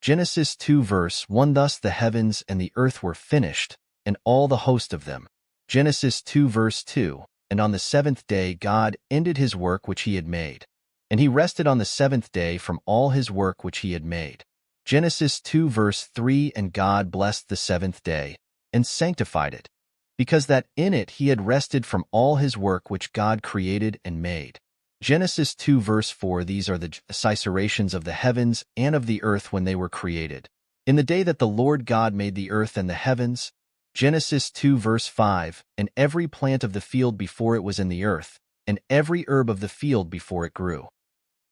Genesis 2 verse 1 Thus the heavens and the earth were finished, and all the host of them. Genesis 2 verse 2 And on the seventh day God ended his work which he had made. And he rested on the seventh day from all his work which he had made. Genesis 2 verse 3 And God blessed the seventh day, and sanctified it, because that in it he had rested from all his work which God created and made. Genesis 2 verse 4 These are the cicerations of the heavens and of the earth when they were created, in the day that the Lord God made the earth and the heavens. Genesis 2 verse 5 And every plant of the field before it was in the earth, and every herb of the field before it grew.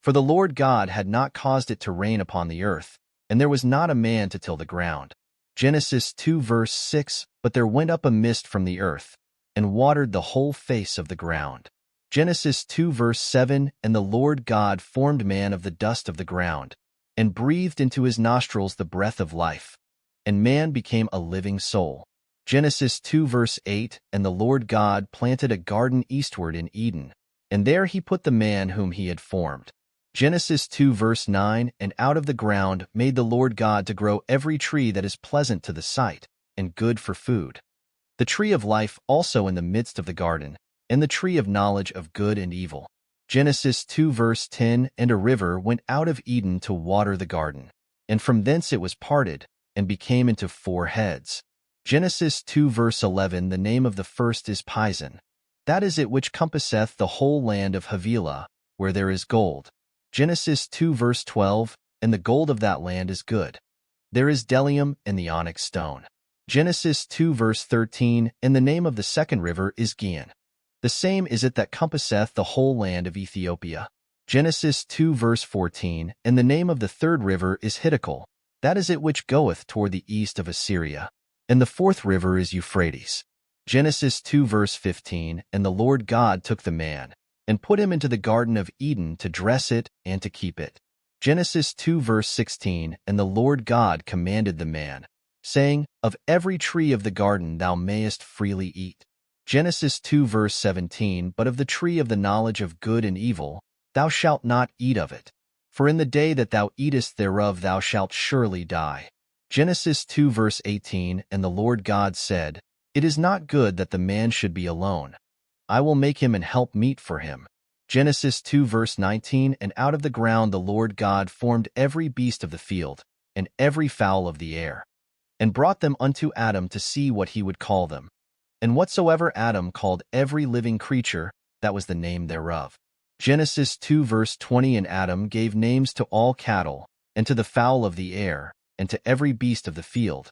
For the Lord God had not caused it to rain upon the earth, and there was not a man to till the ground. Genesis 2 verse 6 But there went up a mist from the earth, and watered the whole face of the ground. Genesis 2 verse 7 And the Lord God formed man of the dust of the ground, and breathed into his nostrils the breath of life, and man became a living soul. Genesis 2 verse 8 And the Lord God planted a garden eastward in Eden, and there he put the man whom he had formed. Genesis 2 verse 9 And out of the ground made the Lord God to grow every tree that is pleasant to the sight, and good for food. The tree of life also in the midst of the garden, and the tree of knowledge of good and evil. Genesis 2 verse 10 And a river went out of Eden to water the garden, and from thence it was parted, and became into 4 heads. Genesis 2 verse 11 The name of the first is Pison. That is it which compasseth the whole land of Havilah, where there is gold. Genesis 2 verse 12 And the gold of that land is good. There is bdellium and the onyx stone. Genesis 2 verse 13 And the name of the second river is Gihon. The same is it that compasseth the whole land of Ethiopia. Genesis 2 verse 14 And the name of the third river is Hiddekel. That is it which goeth toward the east of Assyria. And the fourth river is Euphrates. Genesis 2 verse 15 And the Lord God took the man, and put him into the garden of Eden to dress it and to keep it. Genesis 2 verse 16 And the Lord God commanded the man, saying, Of every tree of the garden thou mayest freely eat. Genesis 2 verse 17 But of the tree of the knowledge of good and evil thou shalt not eat of it, for in the day that thou eatest thereof thou shalt surely die. Genesis 2 verse 18 And the Lord God said, It is not good that the man should be alone. I will make him an help meet for him. Genesis 2 verse 19 And out of the ground the Lord God formed every beast of the field, and every fowl of the air, and brought them unto Adam to see what he would call them. And whatsoever Adam called every living creature, that was the name thereof. Genesis 2 verse 20 And Adam gave names to all cattle, and to the fowl of the air, and to every beast of the field.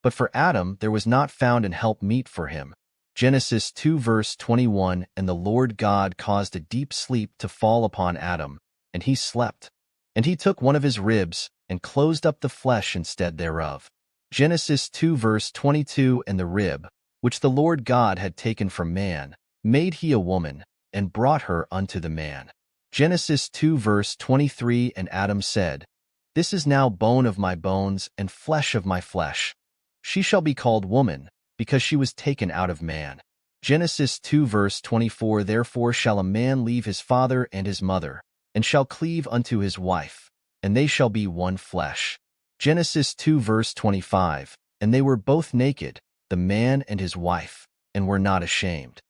But for Adam there was not found an help meet for him. Genesis 2 verse 21 And the Lord God caused a deep sleep to fall upon Adam, and he slept. And he took one of his ribs, and closed up the flesh instead thereof. Genesis 2 verse 22 And the rib, which the Lord God had taken from man, made he a woman, and brought her unto the man. Genesis 2 verse 23 And Adam said, This is now bone of my bones, and flesh of my flesh. She shall be called woman, because she was taken out of man. Genesis 2 verse 24 Therefore shall a man leave his father and his mother, and shall cleave unto his wife, and they shall be one flesh. Genesis 2 verse 25 And they were both naked, the man and his wife, and were not ashamed.